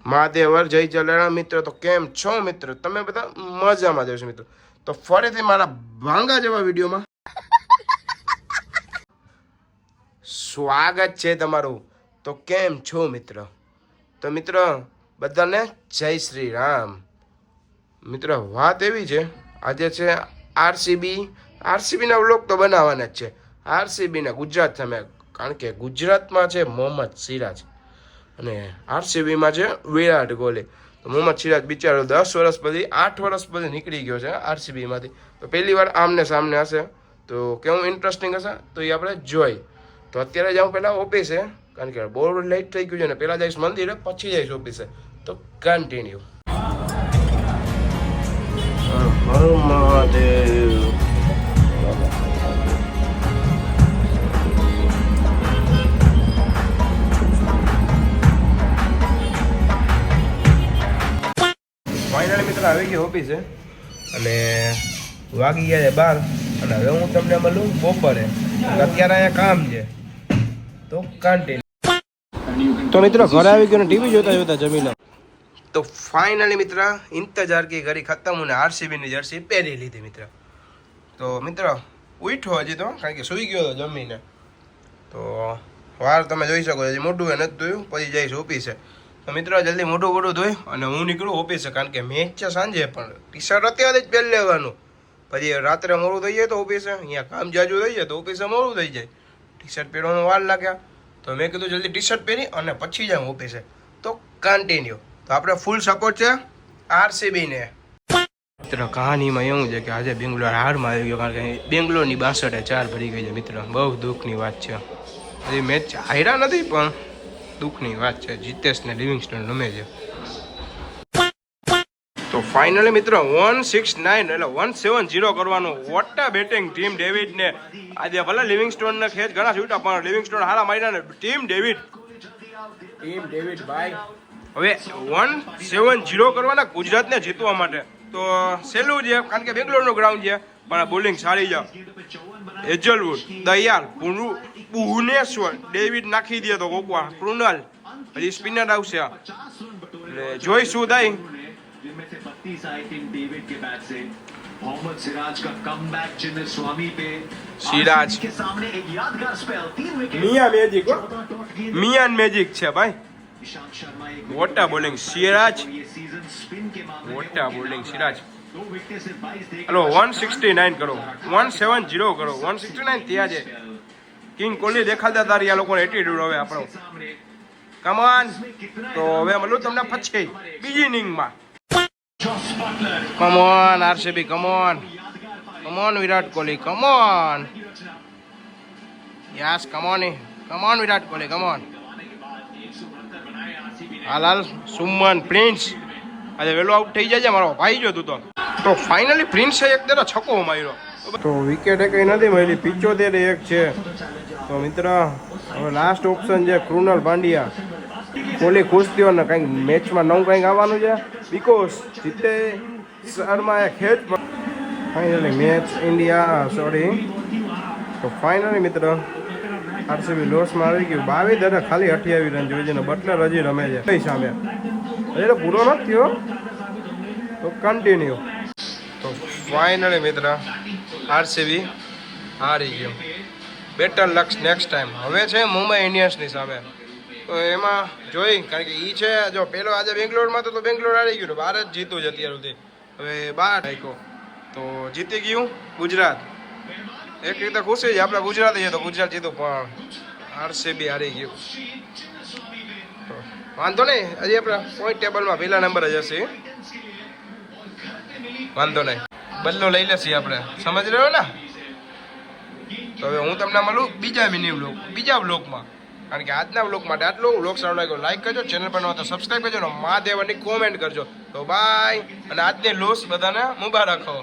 મહાદેવર જય જલારામ મિત્રો. તો કેમ છો મિત્રો? તમે બધા મજામાં જશો મિત્રો. તો ફરીથી મારા ભાંગા જેવા વિડીયોમાં સ્વાગત છે તમારું. તો કેમ છો મિત્રો? તો મિત્રો બધાને જય શ્રી રામ. મિત્રો વાત એવી છે, આજે છે આરસીબીના વ્લોગ તો બનાવવાના જ છે. આરસીબીના ગુજરાત સામે, કારણ કે ગુજરાતમાં છે મોહમ્મદ સિરાજ અને આરસીબીમાં છે વિરાટ કોહલી. તો મોહમ્મદ સિરાજ બિચારો 10 વર્ષ પછી 8 વર્ષ પછી નીકળી ગયો છે આરસીબીમાંથી. તો પહેલી વાર આમને સામને હશે, તો કેવું ઇન્ટરેસ્ટિંગ હશે તો એ આપણે જોઈ. તો અત્યારે જાઉં પહેલાં ઓફિસે, કારણ કે બહુ લેટ થઈ ગયું છે ને. પહેલાં જઈશ મંદિરે, પછી જઈશ ઓફિસે. તો કન્ટિન્યુ. હર મહાદેવ. ફાઇનલી મિત્ર આવી ગયો ઓફિસે અને વાગી ગયા છે 12. અને હવે હું તમને મળું બપોરે. અત્યારે અહીંયા કામ છે, તો કન્ટિન્યુ. તો મિત્રો ઘરે આવી ગયો ને ટીવી જોતા જોતા જમી લો. તો ફાઇનલી મિત્ર ઇંતજાર કી ઘડી ખતમ. હું આરસીબીની જર્સી પહેરી લીધી મિત્ર. તો મિત્ર ઉઠો હજી તો, કારણ કે સૂઈ ગયો હતો જમીને. તો વાર તમે જોઈ શકો, હજી મોઢું એ નથી ધોયું, પછી જઈશ ઓફિસે. તો મિત્રો જલ્દી મોઢું ધોઈ અને હું નીકળું ઓફિસે, કારણ કે મેચ છે સાંજે. પણ ટી શર્ટ અત્યારે જ પહેરી લેવાનું, પછી રાત્રે મોડું થઈ જાય તો ઓફિસે અહીંયા કામ જાજુ થઈ જાય તો ઓફિસે મોડું થઈ જાય. ટી શર્ટ પહેરવામાં વાર લાગ્યા, તો મેં કીધું જલ્દી ટી શર્ટ પહેરી અને પછી જાઉં ઓફિસે. તો કન્ટિન્યુ. તો આપણે ફૂલ સપોર્ટ છે આરસીબીને. મિત્રો કહાનીમાં એવું છે કે આજે બેંગ્લોર હારમાં આવી ગયો, કારણ કે બેંગ્લોરની 62 ભરી ગઈ છે મિત્ર. બહુ દુઃખની વાત છે. હજી મેચ હાર્યા નથી, પણ દુઃખની વાત છે. જીતેશને લિવિંગસ્ટોન રમે છે. તો ફાઇનલી મિત્રો 169 એટલે 170 કરવાનું. વોટા બેટિંગ ટીમ ડેવિડને. આજે ભલે લિવિંગસ્ટોનને ખેંચ ઘણા છૂટા, પણ લિવિંગસ્ટોન હારા માર્યા ને. ટીમ ડેવિડ ભાઈ હવે 170 કરવાના ગુજરાતને જીતવા માટે. તો સહેલું છે, કારણ કે બેંગ્લોરનું ગ્રાઉન્ડ છે, પણ બોલિંગ સારી છે. હેઝલવુડ, દયાલ, ભુવનેશ્વર, ડેવિડ નાખી દે તો કોકવા, કૃણાલ, હજી સ્પિનર આવશે. એટલે જોઈ શું થાય. मोहम्मद सिराज का कमबैक चिन्ह स्वामी पे. सिराज के सामने एक यादगार स्पेल 3 विकेट. મિયાન મેજિક છે ભાઈ. ईशांत शर्मा एक વોટા બોલિંગ સિરાજ, ये सीजन स्पिन के मामले में વોટા બોલિંગ સિરાજ. 2 विकेट से 22 दे. हेलो 169 करो, 170 करो, 169 થયા છે. કિંગ કોહલી દેખાડતા તારી આ લોકોનો એટીટ્યુડ હવે આપણો. Come on. તો હવે મળું તમને પછી બીજી ઇનિંગમાં. Come on RCB, come on, come on Virat Kohli, come on. Yes come on Virat Kohli, come on. હાલ સુમન પ્રિન્સ આજે વેલો આઉટ થઈ જાય છે મારો ભાઈ. જો તું તો ફાઇનલી પ્રિન્સે એક તેરો છક્કો માર્યો. તો વિકેટ કઈ નથી મળી, 75 છે. તો મિત્ર હવે લાસ્ટ ઓપ્શન છે કૃણાલ પાંડ્યા. કોહલી ખુશ થયો ને કંઈક મેચમાં નવું કંઈક આવવાનું છે, બીકોઝ જીતે શર્માએ ખેંચ. ફાઇનલી મેચ ઇન્ડિયા તો ફાઇનલી મિત્ર આરસીબી લોસમાં આવી ગયું. 22 દરે ખાલી 28 રન જોઈએ છે ને બટલર હજી રમે છે કઈ સામે. હજી તો પૂરો નથી થયો, તો કન્ટિન્યુ. તો ફાઇનલી મિત્ર આરસીબી હારી ગયો. Better lucks next time. હવે છે મુંબઈ ઇન્ડિયન્સની સામે. તો એમાં જોઈ, કારણ કે એ છે જો પેલો આજે બેંગ્લોરમાં તો બેંગ્લોર હારી ગયું, 12 જ જીતું છે અત્યાર સુધી. હવે 12 નાખ્યો તો જીતી ગયું ગુજરાત. એક રીતે ખુશી છે આપણા ગુજરાત છે, તો ગુજરાત જીતું, પણ આરસીબી હારી ગયું. તો વાંધો નહીં, હજી આપણા પોઈન્ટ ટેબલમાં પહેલા નંબર જ હશે. વાંધો નહીં, બદલો લઈ લેશી આપણે, સમજ રહ્યો ને. તો હવે હું તમને મળું બીજા બ્લોગમાં. કારણ કે આજના બ્લોગ માટે આટલું. બ્લોગ સારો લાગ્યો લાઈક કરજો, ચેનલ પર ન હોય તો સબસ્ક્રાઈબ કરજો, મહાદેવની કોમેન્ટ કરજો. તો બાય, અને આજની લોસ બધાને મુબારક હો.